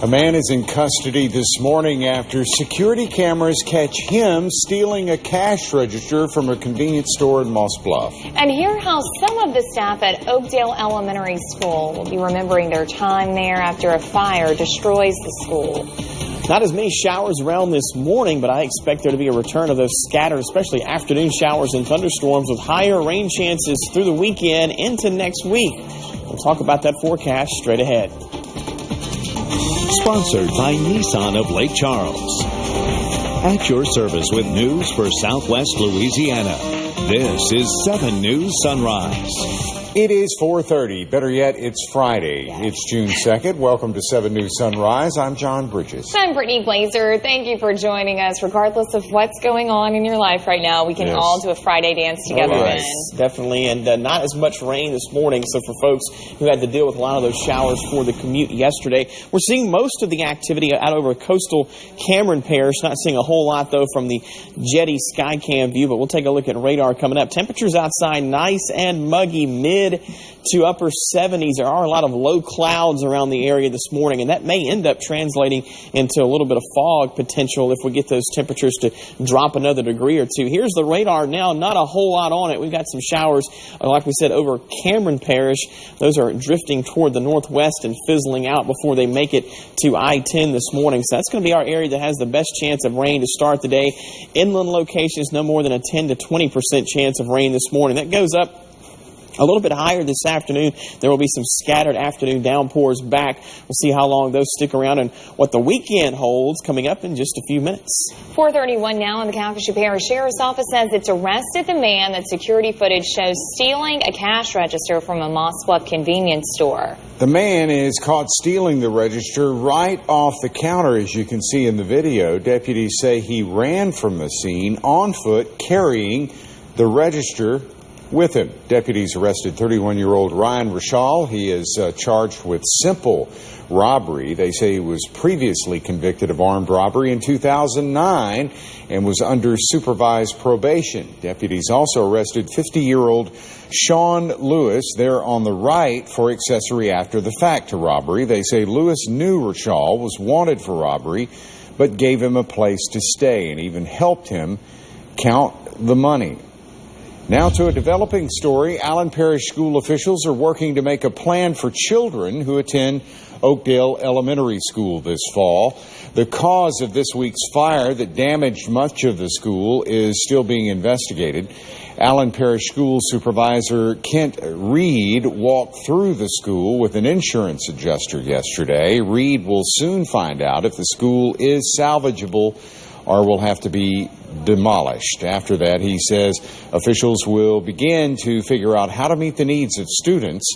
A man is in custody this morning after security cameras catch him stealing a cash register from a convenience store in Moss Bluff. And hear how some of the staff at Oakdale Elementary School will be remembering their time there after a fire destroys the school. Not as many showers around this morning, but I expect there to be a return of those scattered, especially afternoon showers and thunderstorms with higher rain chances through the weekend into next week. We'll talk about that forecast straight ahead. Sponsored by Nissan of Lake Charles. At your service with news for Southwest Louisiana. This is 7 News Sunrise. It is 4:30. Better yet, it's Friday. It's June 2nd. Welcome to 7 News Sunrise. I'm John Bridges. I'm Brittany Glazer. Thank you for joining us. Regardless of what's going on in your life right now, we can all do a Friday dance together. Yes, definitely. And not as much rain this morning. So for folks who had to deal with a lot of those showers for the commute yesterday, we're seeing most of the activity out over coastal Cameron Parish. Not seeing a whole lot, though, from the Jetty Skycam view. But we'll take a look at radar coming up. Temperatures outside nice and muggy, mid to upper 70s. There are a lot of low clouds around the area this morning, and that may end up translating into a little bit of fog potential if we get those temperatures to drop another degree or two. Here's the radar now. Not a whole lot on it. We've got some showers, like we said, over Cameron Parish. Those are drifting toward the northwest and fizzling out before they make it to I-10 this morning. So that's going to be our area that has the best chance of rain to start the day. Inland locations, no more than a 10 to 20% chance of rain this morning. That goes up a little bit higher this afternoon. There will be some scattered afternoon downpours back. We'll see how long those stick around and what the weekend holds coming up in just a few minutes. 4:31 now, and the Calcasieu Parish Sheriff's Office says it's arrested the man that security footage shows stealing a cash register from a Moss Bluff convenience store. The man is caught stealing the register right off the counter, as you can see in the video. Deputies say he ran from the scene on foot, carrying the register with him. Deputies arrested 31-year-old Ryan Rashall. He is charged with simple robbery. They say he was previously convicted of armed robbery in 2009 and was under supervised probation. Deputies also arrested 50-year-old Sean Lewis there on the right for accessory after the fact to robbery. They say Lewis knew Rashall was wanted for robbery, but gave him a place to stay and even helped him count the money. Now to a developing story. Allen Parish school officials are working to make a plan for children who attend Oakdale Elementary School this fall. The cause of this week's fire that damaged much of the school is still being investigated. Allen Parish School Supervisor Kent Reed walked through the school with an insurance adjuster yesterday. Reed will soon find out if the school is salvageable or will have to be demolished. After that, he says officials will begin to figure out how to meet the needs of students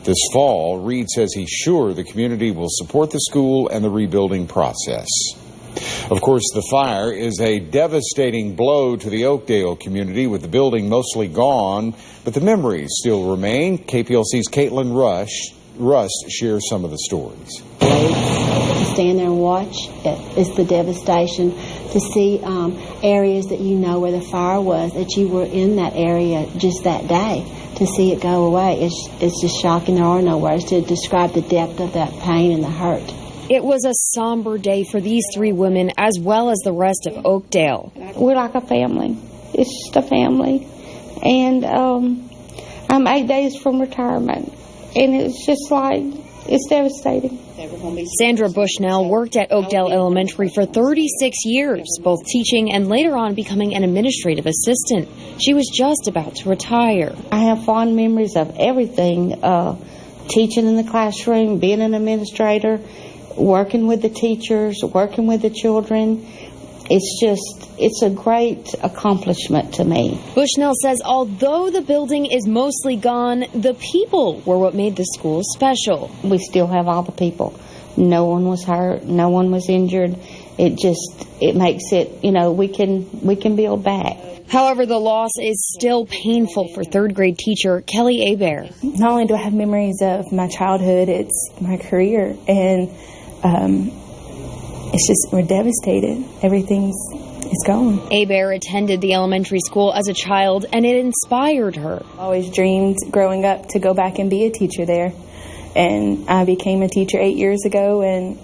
this fall. Reed says he's sure the community will support the school and the rebuilding process. Of course, the fire is a devastating blow to the Oakdale community, with the building mostly gone, but the memories still remain. KPLC's Caitlin Rust shares some of the stories. To stand there and watch, it's the devastation. To see areas that you know where the fire was, that you were in that area just that day, to see it go away, it's just shocking. There are no words to describe the depth of that pain and the hurt. It was a somber day for these three women as well as the rest of Oakdale. We're like a family. It's just a family. And I'm 8 days from retirement. And it's just like, it's devastating. Sandra Bushnell worked at Oakdale Elementary for 36 years, both teaching and later on becoming an administrative assistant. She was just about to retire. I have fond memories of everything, teaching in the classroom, being an administrator, working with the teachers, working with the children. It's a great accomplishment to me. Bushnell says although the building is mostly gone, the people were what made the school special. We still have all the people. No one was hurt. No one was injured. It makes it, we can build back. However, the loss is still painful for third grade teacher Kelly Hebert. Not only do I have memories of my childhood, it's my career. And it's just, we're devastated. It's gone. Hebert attended the elementary school as a child, and it inspired her. I always dreamed growing up to go back and be a teacher there. And I became a teacher 8 years ago, and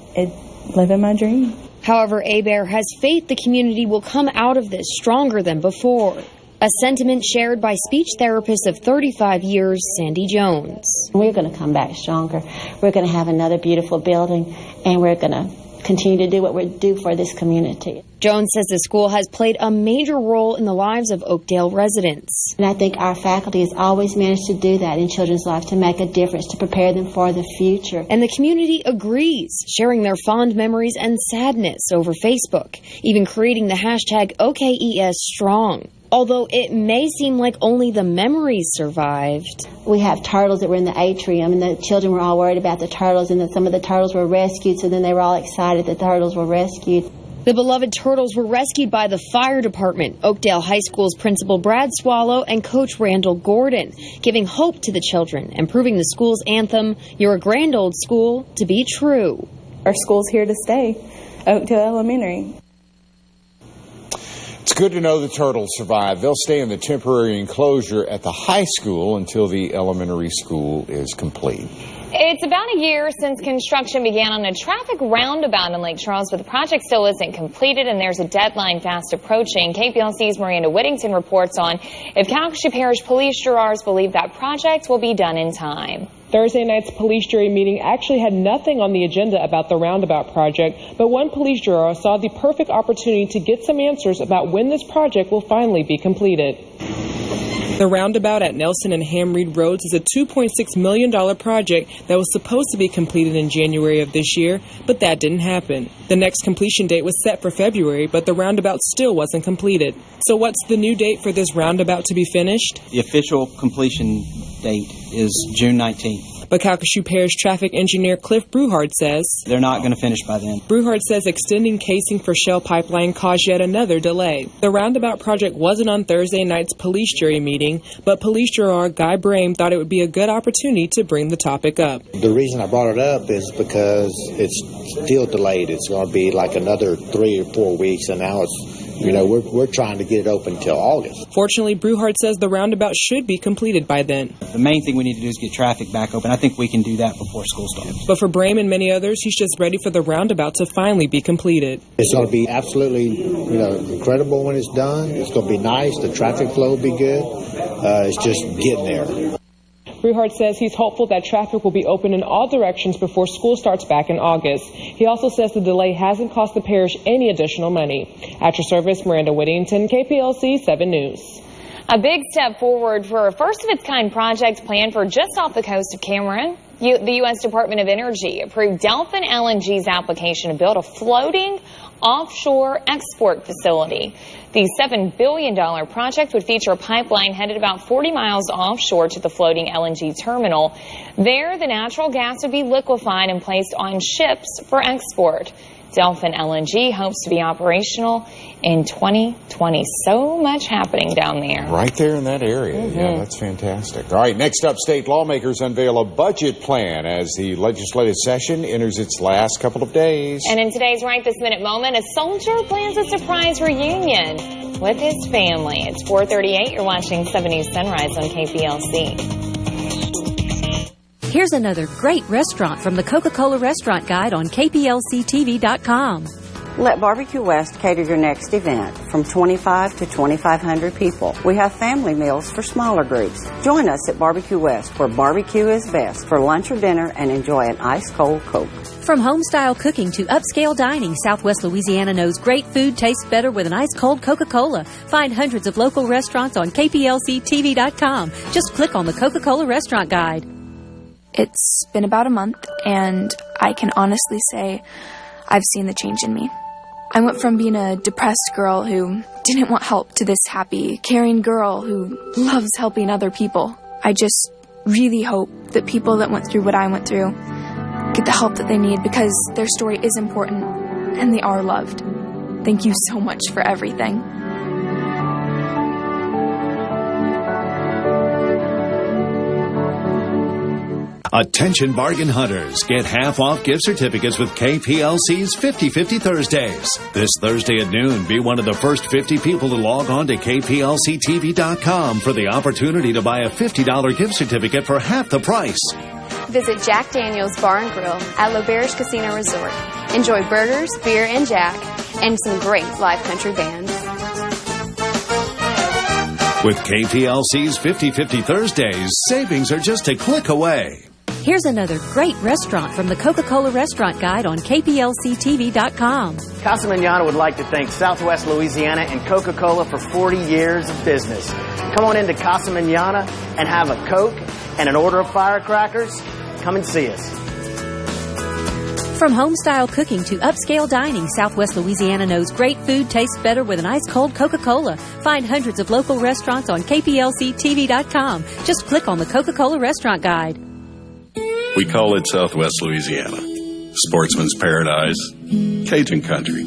living my dream. However, Hebert has faith the community will come out of this stronger than before. A sentiment shared by speech therapist of 35 years, Sandy Jones. We're going to come back stronger. We're going to have another beautiful building, and we're going to continue to do what we do for this community. Jones says the school has played a major role in the lives of Oakdale residents. And I think our faculty has always managed to do that in children's lives, to make a difference, to prepare them for the future. And the community agrees, sharing their fond memories and sadness over Facebook, even creating the hashtag OKESStrong. Although it may seem like only the memories survived. We have turtles that were in the atrium, and the children were all worried about the turtles, and that some of the turtles were rescued, so then they were all excited that the turtles were rescued. The beloved turtles were rescued by the fire department, Oakdale High School's principal Brad Swallow and coach Randall Gordon, giving hope to the children and proving the school's anthem, "You're a grand old school," to be true. Our school's here to stay, Oakdale Elementary. It's good to know the turtles survived. They'll stay in the temporary enclosure at the high school until the elementary school is complete. It's about a year since construction began on a traffic roundabout in Lake Charles, but the project still isn't completed, and there's a deadline fast approaching. KPLC's Miranda Whittington reports on if Calcasieu Parish police jurors believe that project will be done in time. Thursday night's police jury meeting actually had nothing on the agenda about the roundabout project, but one police juror saw the perfect opportunity to get some answers about when this project will finally be completed. The roundabout at Nelson and Ham Reed Roads is a $2.6 million project that was supposed to be completed in January of this year, but that didn't happen. The next completion date was set for February, but the roundabout still wasn't completed. So what's the new date for this roundabout to be finished? The official completion date is June 19th. But Calcasieu Parish traffic engineer Cliff Bruhard says they're not going to finish by then. Bruhard says extending casing for Shell Pipeline caused yet another delay. The roundabout project wasn't on Thursday night's police jury meeting, but police juror Guy Brame thought it would be a good opportunity to bring the topic up. The reason I brought it up is because it's still delayed. It's going to be like another 3 or 4 weeks, and now it's, we're trying to get it open until August. Fortunately, Bruhard says the roundabout should be completed by then. The main thing we need to do is get traffic back open. I think we can do that before school starts. But for Brame and many others, he's just ready for the roundabout to finally be completed. It's going to be absolutely, incredible when it's done. It's going to be nice. The traffic flow will be good. It's just getting there. Bruhard says he's hopeful that traffic will be open in all directions before school starts back in August. He also says the delay hasn't cost the parish any additional money. At your service, Miranda Whittington, KPLC 7 News. A big step forward for a first-of-its-kind project planned for just off the coast of Cameron. The U.S. Department of Energy approved Delfin LNG's application to build a floating offshore export facility. The $7 billion project would feature a pipeline headed about 40 miles offshore to the floating LNG terminal. There, the natural gas would be liquefied and placed on ships for export. Delfin LNG hopes to be operational in 2020. So much happening down there. Right there in that area. Mm-hmm. Yeah, that's fantastic. All right, next up, state lawmakers unveil a budget plan as the legislative session enters its last couple of days. And in today's Right This Minute moment, a soldier plans a surprise reunion with his family. It's 4:38. You're watching 7 News Sunrise on KPLC. Here's another great restaurant from the Coca-Cola Restaurant Guide on KPLCTV.com. Let Barbecue West cater your next event from 25 to 2,500 people. We have family meals for smaller groups. Join us at Barbecue West, where barbecue is best, for lunch or dinner and enjoy an ice-cold Coke. From home-style cooking to upscale dining, Southwest Louisiana knows great food tastes better with an ice-cold Coca-Cola. Find hundreds of local restaurants on KPLCTV.com. Just click on the Coca-Cola Restaurant Guide. It's been about a month, and I can honestly say I've seen the change in me. I went from being a depressed girl who didn't want help to this happy, caring girl who loves helping other people. I just really hope that people that went through what I went through get the help that they need, because their story is important and they are loved. Thank you so much for everything. Attention bargain hunters. Get half-off gift certificates with KPLC's 50/50 Thursdays. This Thursday at noon, be one of the first 50 people to log on to KPLCTV.com for the opportunity to buy a $50 gift certificate for half the price. visit Jack Daniel's Bar and Grill at L'Auberge Casino Resort. Enjoy burgers, beer, and Jack, and some great live country bands. With KPLC's 50/50 Thursdays, savings are just a click away. Here's another great restaurant from the Coca-Cola Restaurant Guide on KPLCTV.com. Casa Manana would like to thank Southwest Louisiana and Coca-Cola for 40 years of business. Come on into Casa Manana and have a Coke and an order of firecrackers. Come and see us. From home-style cooking to upscale dining, Southwest Louisiana knows great food tastes better with an ice-cold Coca-Cola. Find hundreds of local restaurants on KPLCTV.com. Just click on the Coca-Cola Restaurant Guide. We call it Southwest Louisiana. Sportsman's Paradise, Cajun Country.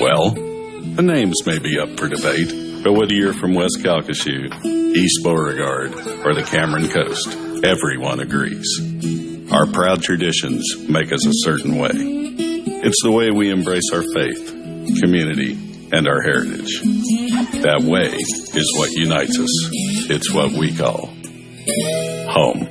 Well, the names may be up for debate, but whether you're from West Calcasieu, East Beauregard, or the Cameron Coast, everyone agrees. Our proud traditions make us a certain way. It's the way we embrace our faith, community, and our heritage. That way is what unites us. It's what we call home.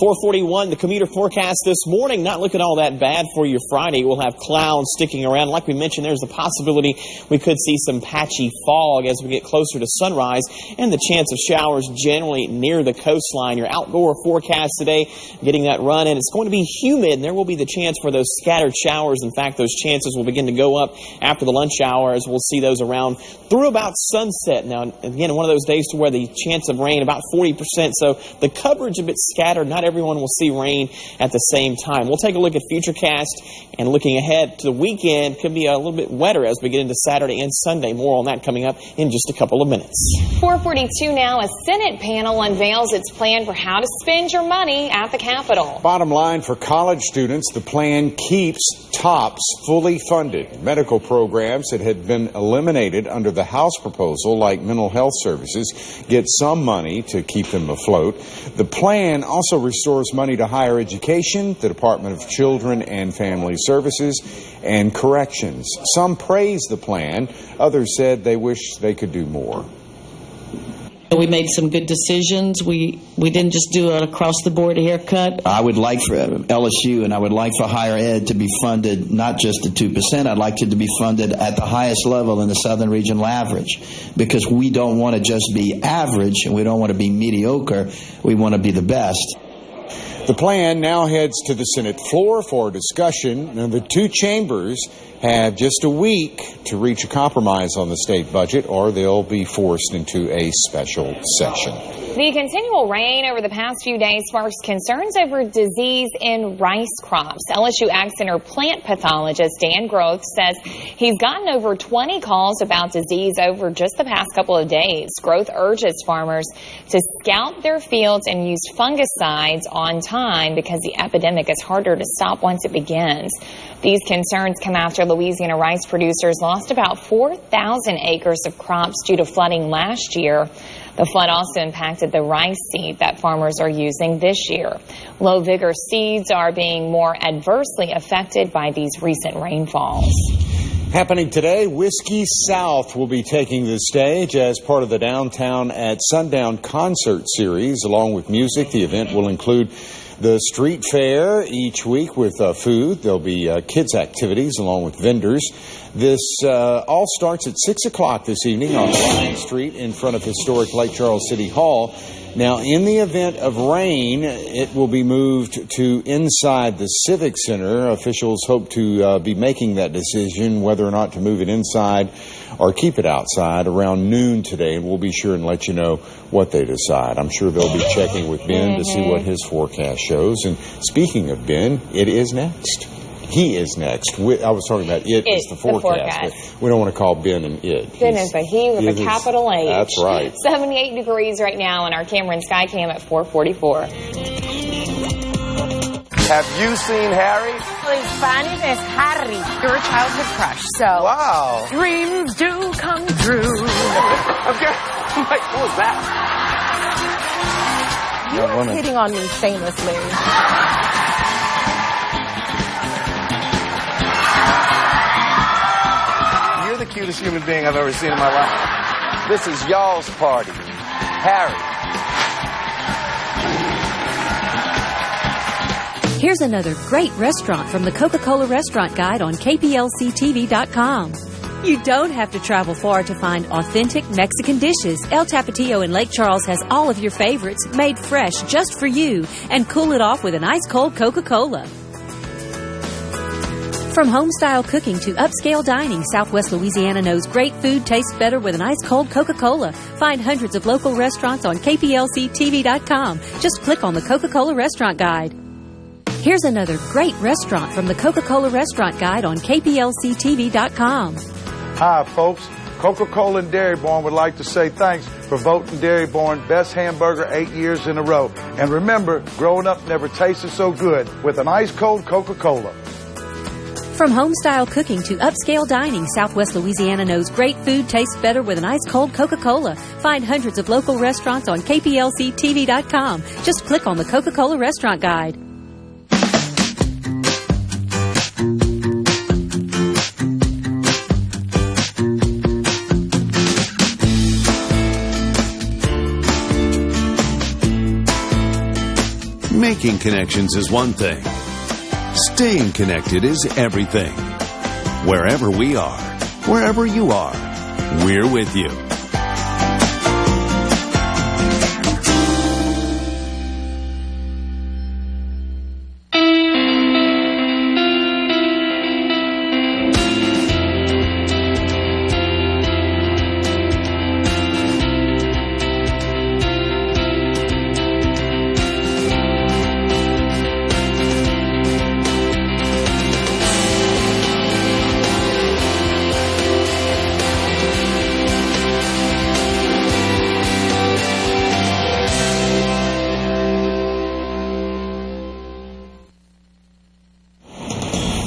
441, the commuter forecast this morning, not looking all that bad for your Friday. We'll have clouds sticking around. Like we mentioned, there's a possibility we could see some patchy fog as we get closer to sunrise, and the chance of showers generally near the coastline. Your outdoor forecast today, getting that run, and it's going to be humid, and there will be the chance for those scattered showers. In fact, those chances will begin to go up after the lunch hour, as we'll see those around through about sunset. Now, again, one of those days to where the chance of rain about 40%, so the coverage a bit scattered. Not everyone will see rain at the same time. We'll take a look at Futurecast, and looking ahead to the weekend, could be a little bit wetter as we get into Saturday and Sunday. More on that coming up in just a couple of minutes. 442 now, a Senate panel unveils its plan for how to spend your money at the Capitol. Bottom line for college students, the plan keeps TOPS fully funded. Medical programs that had been eliminated under the House proposal, like mental health services, get some money to keep them afloat. The plan also restores money to higher education, the Department of Children and Family Services, and corrections. Some praised the plan. Others said they wish they could do more. We made some good decisions. We didn't just do an across-the-board haircut. I would like for LSU and I would like for higher ed to be funded not just at 2%. I'd like it to be funded at the highest level in the Southern Regional average, because we don't want to just be average and we don't want to be mediocre. We want to be the best. The plan now heads to the Senate floor for discussion. Now, the two chambers have just a week to reach a compromise on the state budget, or they'll be forced into a special session. The continual rain over the past few days sparks concerns over disease in rice crops. LSU Ag Center plant pathologist Dan Groth says he's gotten over 20 calls about disease over just the past couple of days. Groth urges farmers to scout their fields and use fungicides on time because the epidemic is harder to stop once it begins. These concerns come after Louisiana rice producers lost about 4,000 acres of crops due to flooding last year. The flood also impacted the rice seed that farmers are using this year. Low vigor seeds are being more adversely affected by these recent rainfalls. Happening today, Whiskey South will be taking the stage as part of the Downtown at Sundown concert series. Along with music, the event will include the street fair each week with food. There'll be kids' activities along with vendors. This all starts at 6 o'clock this evening on Lion Street in front of historic Lake Charles City Hall. Now, in the event of rain, it will be moved to inside the Civic Center. Officials hope to be making that decision whether or not to move it inside or keep it outside around noon today, and we'll be sure and let you know what they decide. I'm sure they'll be checking with Ben to see what his forecast shows. And speaking of Ben, it is next. He is next. I was talking about it as the forecast. But we don't want to call Ben an it. Ben is a he with a capital H. That's right. 78 degrees right now in our Cameron Skycam at 444. Have you seen Harry? As funny as Harry. You're a childhood crush, so. Wow. Dreams do come true. Okay. What was that? You are hitting on me shamelessly. You're the cutest human being I've ever seen in my life. This is y'all's party. Harry, Here's another great restaurant from the Coca-Cola Restaurant Guide on KPLCTV.com. You don't have to travel far to find authentic Mexican dishes. El Tapatio in Lake Charles has all of your favorites made fresh just for you, and cool it off with an ice-cold Coca-Cola. From home-style cooking to upscale dining, Southwest Louisiana knows great food tastes better with an ice-cold Coca-Cola. Find hundreds of local restaurants on KPLCTV.com. Just click on the Coca-Cola Restaurant Guide. Here's another great restaurant from the Coca-Cola Restaurant Guide on KPLCTV.com. Hi, folks. Coca-Cola and Dairyborn would like to say thanks for voting Dairyborn Best Hamburger 8 years in a row. And remember, growing up never tasted so good with an ice-cold Coca-Cola. From home-style cooking to upscale dining, Southwest Louisiana knows great food tastes better with an ice-cold Coca-Cola. Find hundreds of local restaurants on KPLCTV.com. Just click on the Coca-Cola Restaurant Guide. Making connections is one thing. Staying connected is everything. Wherever we are, wherever you are, we're with you.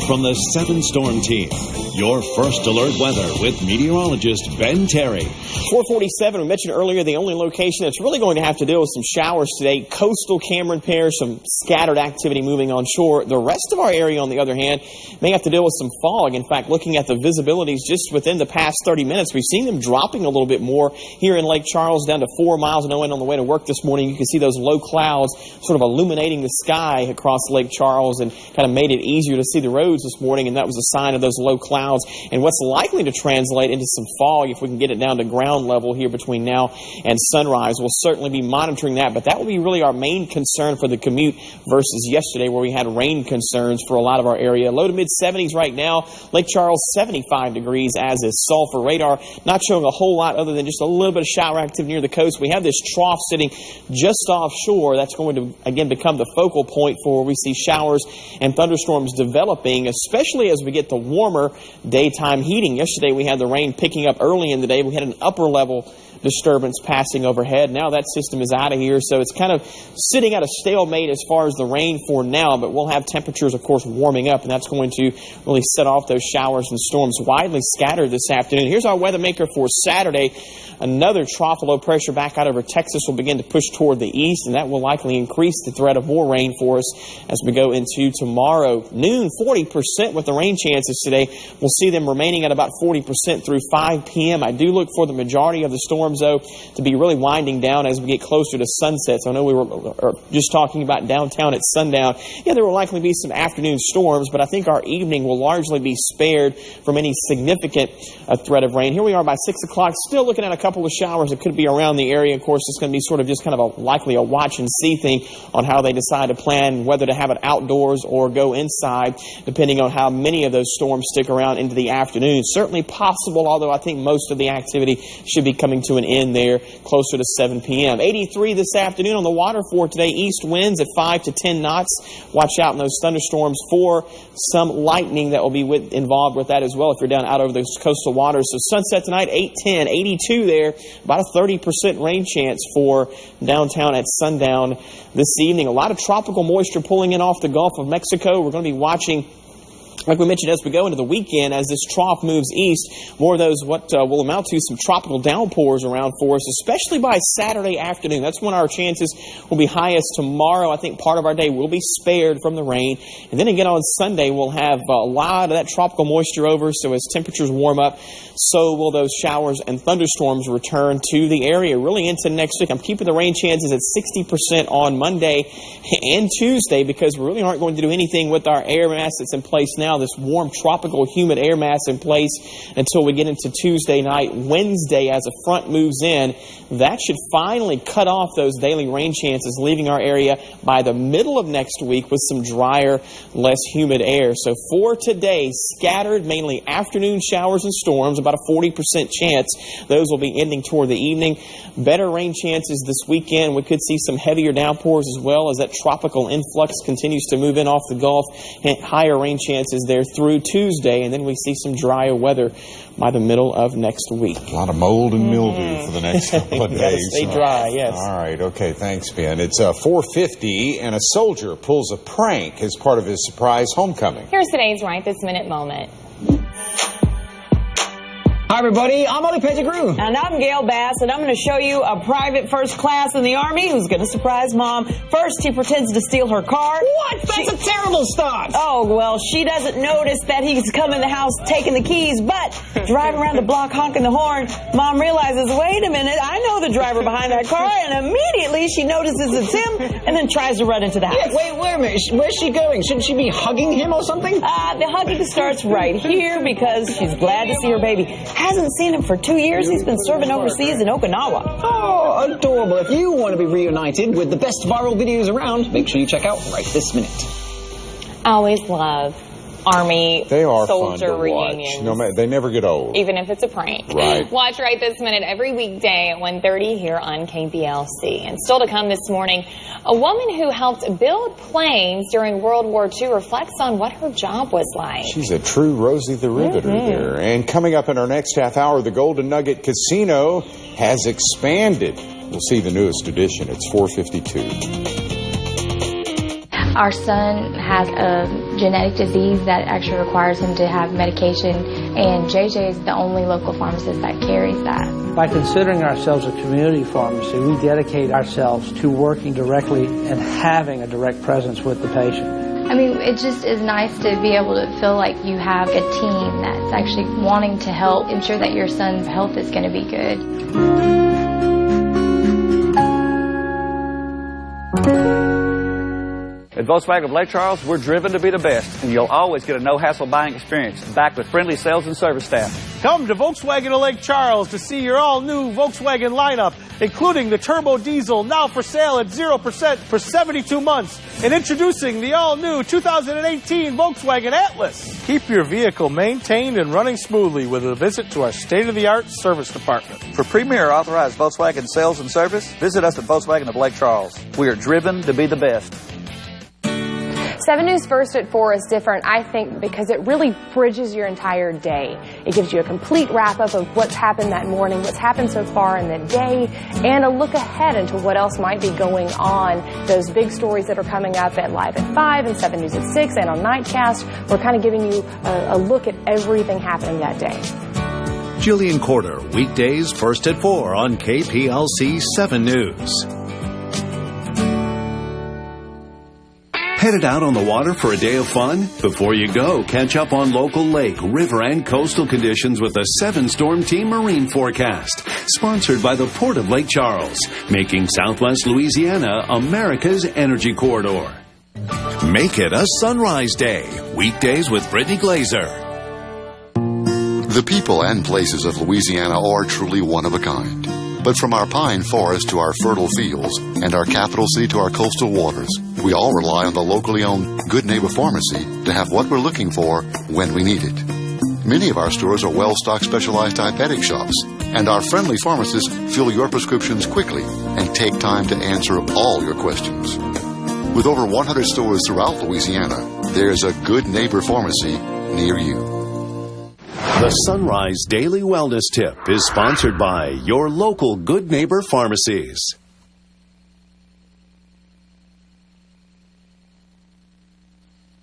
From the 7 Storm Team, your first alert weather with meteorologist Ben Terry. 447, we mentioned earlier, the only location that's really going to have to deal with some showers today. Coastal Cameron Parish, some scattered activity moving on shore. The rest of our area, on the other hand, may have to deal with some fog. In fact, looking at the visibilities just within the past 30 minutes, we've seen them dropping a little bit more here in Lake Charles, down to 4 miles an hour on the way to work this morning. You can see those low clouds sort of illuminating the sky across Lake Charles and kind of made it easier to see the roads this morning, and that was a sign of those low clouds and what's likely to translate into some fog if we can get it down to ground level here between now and sunrise. We'll certainly be monitoring that, but that will be really our main concern for the commute versus yesterday, where we had rain concerns for a lot of our area. Low to mid-70s right now. Lake Charles 75 degrees, as is Sulphur. Radar not showing a whole lot other than just a little bit of shower activity near the coast. We have this trough sitting just offshore. That's going to again become the focal point for where we see showers and thunderstorms developing, especially as we get the warmer daytime heating. Yesterday we had the rain picking up early in the day. We had an upper level disturbance passing overhead. Now that system is out of here, so it's kind of sitting at a stalemate as far as the rain for now, but we'll have temperatures, of course, warming up, and that's going to really set off those showers and storms widely scattered this afternoon. Here's our weather maker for Saturday. Another trough of low pressure back out over Texas will begin to push toward the east, and that will likely increase the threat of more rain for us as we go into tomorrow. Noon, 40% with the rain chances today. We'll see them remaining at about 40% through 5 p.m. I do look for the majority of the storms, though, to be really winding down as we get closer to sunset. So I know we were just talking about downtown at sundown. Yeah, there will likely be some afternoon storms, but I think our evening will largely be spared from any significant threat of rain. Here we are by 6 o'clock, still looking at a couple of showers that could be around the area. Of course, it's going to be sort of just kind of likely a watch and see thing on how they decide to plan whether to have it outdoors or go inside, depending on how many of those storms stick around into the afternoon. Certainly possible, although I think most of the activity should be coming to an end there closer to 7 p.m. 83 this afternoon on the water for today. East winds at 5 to 10 knots. Watch out in those thunderstorms for some lightning that will be involved with that as well if you're down out over those coastal waters. So sunset tonight, 8:10, 82 there. About a 30% rain chance for downtown at sundown this evening. A lot of tropical moisture pulling in off the Gulf of Mexico. We're going to be watching Like we mentioned, as we go into the weekend, as this trough moves east, more of those what will amount to some tropical downpours around for us, especially by Saturday afternoon. That's when our chances will be highest. Tomorrow, I think part of our day will be spared from the rain. And then again on Sunday, we'll have a lot of that tropical moisture over, so as temperatures warm up, so will those showers and thunderstorms return to the area really into next week. I'm keeping the rain chances at 60% on Monday and Tuesday because we really aren't going to do anything with our air mass that's in place now, this warm tropical humid air mass in place until we get into Tuesday night. Wednesday, as a front moves in, that should finally cut off those daily rain chances, leaving our area by the middle of next week with some drier, less humid air. So for today, scattered, mainly afternoon showers and storms, about a 40% chance. Those will be ending toward the evening. Better rain chances this weekend. We could see some heavier downpours as well as that tropical influx continues to move in off the Gulf. Higher rain chances there through Tuesday, and then we see some drier weather by the middle of next week. A lot of mold and mildew for the next couple of days. Stay dry, yes. All right, okay, thanks, Ben. It's 4:50, and a soldier pulls a prank as part of his surprise homecoming. Here's today's Right This Minute moment. Hi, everybody. I'm Ollie Pettigrew. And I'm Gail Bass, and I'm going to show you a private first class in the Army who's going to surprise Mom. First, he pretends to steal her car. What? That's a terrible start. Oh, well, she doesn't notice that he's come in the house taking the keys, but driving around the block honking the horn, Mom realizes, wait a minute, I know the driver behind that car, and immediately she notices it's him and then tries to run into the house. Yeah, wait a minute. Where's she going? Shouldn't she be hugging him or something? The hugging starts right here because she's glad to see her baby. Hasn't seen him for 2 years. He's been serving overseas in Okinawa. Oh, adorable. If you want to be reunited with the best viral videos around, make sure you check out Right This Minute. I always love Army They are soldier fun to reunions. watch. They never get old. Even if it's a prank. Right. Watch Right This Minute every weekday at 1:30 here on KPLC. And still to come this morning, a woman who helped build planes during World War II reflects on what her job was like. She's a true Rosie the Riveter there. And coming up in our next half hour, the Golden Nugget Casino has expanded. We'll see the newest edition. It's 4:52. Our son has a genetic disease that actually requires him to have medication, and JJ is the only local pharmacist that carries that. By considering ourselves a community pharmacy, we dedicate ourselves to working directly and having a direct presence with the patient. I mean, it just is nice to be able to feel like you have a team that's actually wanting to help ensure that your son's health is going to be good. At Volkswagen of Lake Charles, we're driven to be the best, and you'll always get a no-hassle buying experience, backed with friendly sales and service staff. Come to Volkswagen of Lake Charles to see your all-new Volkswagen lineup, including the turbo diesel, now for sale at 0% for 72 months, and introducing the all-new 2018 Volkswagen Atlas. Keep your vehicle maintained and running smoothly with a visit to our state-of-the-art service department. For premier authorized Volkswagen sales and service, visit us at Volkswagen of Lake Charles. We are driven to be the best. 7 News First at 4 is different, I think, because it really bridges your entire day. It gives you a complete wrap-up of what's happened that morning, what's happened so far in the day, and a look ahead into what else might be going on. Those big stories that are coming up at Live at 5 and 7 News at 6 and on Nightcast. We're kind of giving you a look at everything happening that day. Jillian Corder, weekdays first at 4 on KPLC 7 News. Headed out on the water for a day of fun? Before you go, catch up on local lake, river, and coastal conditions with the 7-Storm Team Marine Forecast. Sponsored by the Port of Lake Charles, making Southwest Louisiana America's energy corridor. Make it a sunrise day. Weekdays with Brittany Glazer. The people and places of Louisiana are truly one of a kind. But from our pine forest to our fertile fields and our capital city to our coastal waters, we all rely on the locally owned Good Neighbor Pharmacy to have what we're looking for when we need it. Many of our stores are well-stocked specialized diabetic shops, and our friendly pharmacists fill your prescriptions quickly and take time to answer all your questions. With over 100 stores throughout Louisiana, there's a Good Neighbor Pharmacy near you. The Sunrise Daily Wellness Tip is sponsored by your local Good Neighbor Pharmacies.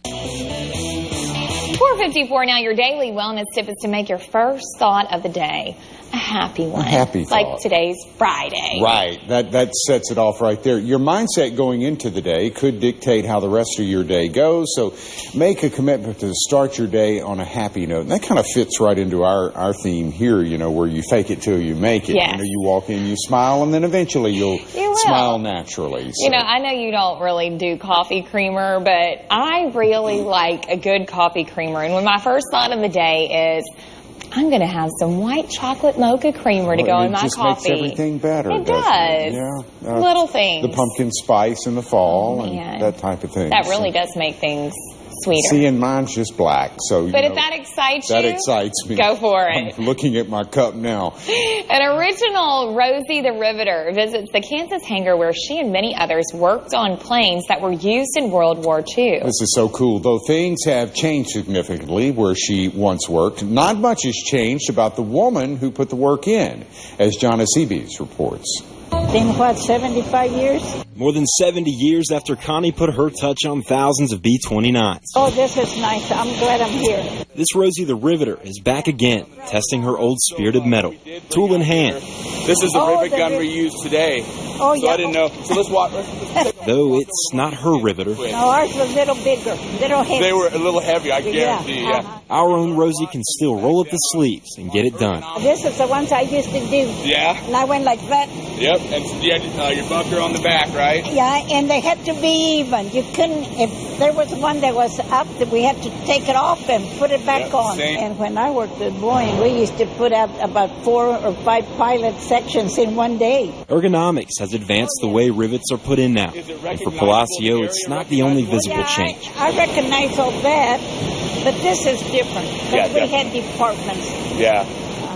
We're 4:54 now. Your daily wellness tip is to make your first thought of the day a happy one. A happy thought. Like today's Friday. Right. That sets it off right there. Your mindset going into the day could dictate how the rest of your day goes. So make a commitment to start your day on a happy note. And that kind of fits right into our theme here, you know, where you fake it till you make it. Yes. You know, you walk in, you smile, and then eventually you'll smile naturally. So. You know, I know you don't really do coffee creamer, but I really like a good coffee creamer. And when my first thought of the day is, I'm going to have some white chocolate mocha creamer to go in my coffee. It just makes everything better. It does. Yeah. Little things. The pumpkin spice in the fall and that type of thing. That really does make things sweeter. See, and mine's just black. So, but if that excites you, that excites me. Go for it. I'm looking at my cup now. An original Rosie the Riveter visits the Kansas hangar where she and many others worked on planes that were used in World War II. This is so cool. Though things have changed significantly where she once worked, not much has changed about the woman who put the work in, as John Acebes reports. Been, 75 years? More than 70 years after Connie put her touch on thousands of B-29s. Oh, this is nice. I'm glad I'm here. This Rosie the Riveter is back again, testing her old spirited metal, tool in hand. This is the rivet gun we use today. Oh, so yeah. I didn't know. So let's walk. Though it's not her riveter. No, ours was a little bigger, little heavy. They were a little heavy, I guarantee. Yeah. Our own Rosie can still roll up the sleeves and get it done. This is the ones I used to do. Yeah. And I went like that. Yep, and you had your bunker on the back, right? Yeah, and they had to be even. You couldn't, if there was one that was up, we had to take it off and put it back on. Same. And when I worked at Boeing, we used to put out about 4 or 5 pilot sections in one day. Ergonomics has advanced the way rivets are put in now. And for Palacio, it's not the only visible change. I recognize all that, but this is different. Because we had departments. Yeah.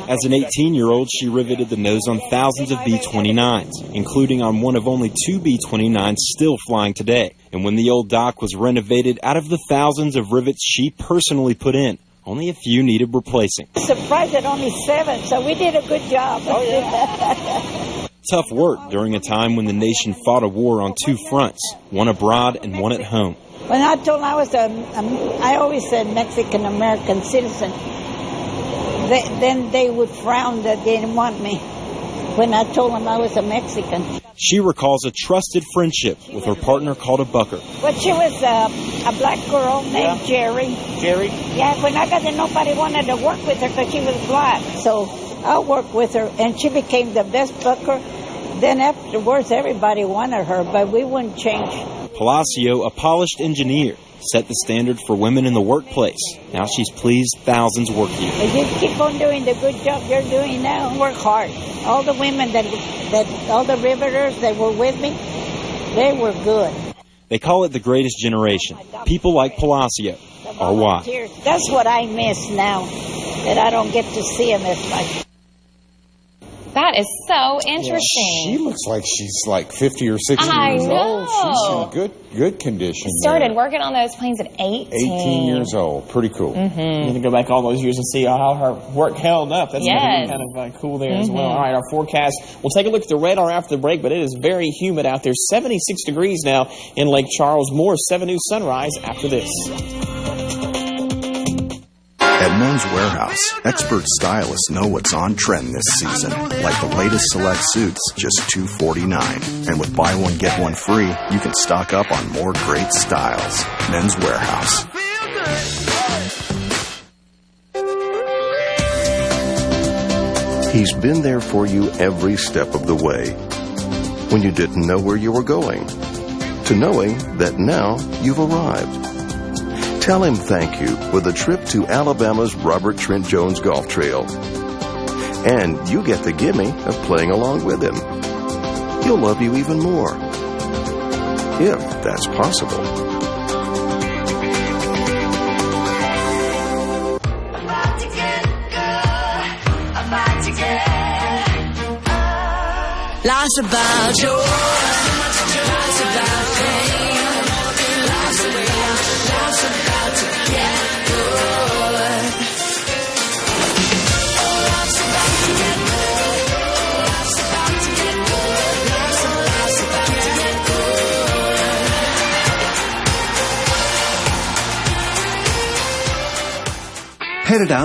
As an 18-year-old, she riveted the nose on thousands of B-29s, including on one of only 2 B-29s still flying today. And when the old dock was renovated, out of the thousands of rivets she personally put in, only a few needed replacing. Surprised at only 7, so we did a good job. Oh, yeah. Tough work during a time when the nation fought a war on 2 fronts, one abroad and one at home. When I told them I always said Mexican-American citizen, then they would frown that they didn't want me when I told them I was a Mexican. She recalls a trusted friendship with her partner called a Bucker. Well, she was a black girl named Jerry. Jerry? Yeah, when I got there, nobody wanted to work with her because she was black. So I worked with her, and she became the best Bucker. Then afterwards, everybody wanted her, but we wouldn't change. Palacio, a polished engineer, set the standard for women in the workplace. Now she's pleased thousands work here. If you keep on doing the good job you're doing now, work hard. All the women all the riveters that were with me, they were good. They call it the greatest generation. People like Palacio are why. That's what I miss now, that I don't get to see them as much. That is so interesting. She looks like she's like 50 or 60 I years know. old. She's in good condition. Started working on those planes at 18. 18 years old. Pretty cool. Mm-hmm. You need to go back all those years and see how her work held up. That's Yes. kind of cool there as well. All right, our forecast. We'll take a look at the radar after the break, but it is very humid out there. 76 degrees now in Lake Charles. More 7 News Sunrise after this. At Men's Warehouse, expert stylists know what's on trend this season, like the latest select suits, just $249. And with buy one, get one free, you can stock up on more great styles. Men's Warehouse. He's been there for you every step of the way. When you didn't know where you were going, to knowing that now you've arrived. Tell him thank you with a trip to Alabama's Robert Trent Jones Golf Trail. And you get the gimme of playing along with him. He'll love you even more. If that's possible. Life's about joy. Life's about pain. Life's about to get good. Life's about to get good. Life's about to get good. Life's about to get good. Check it out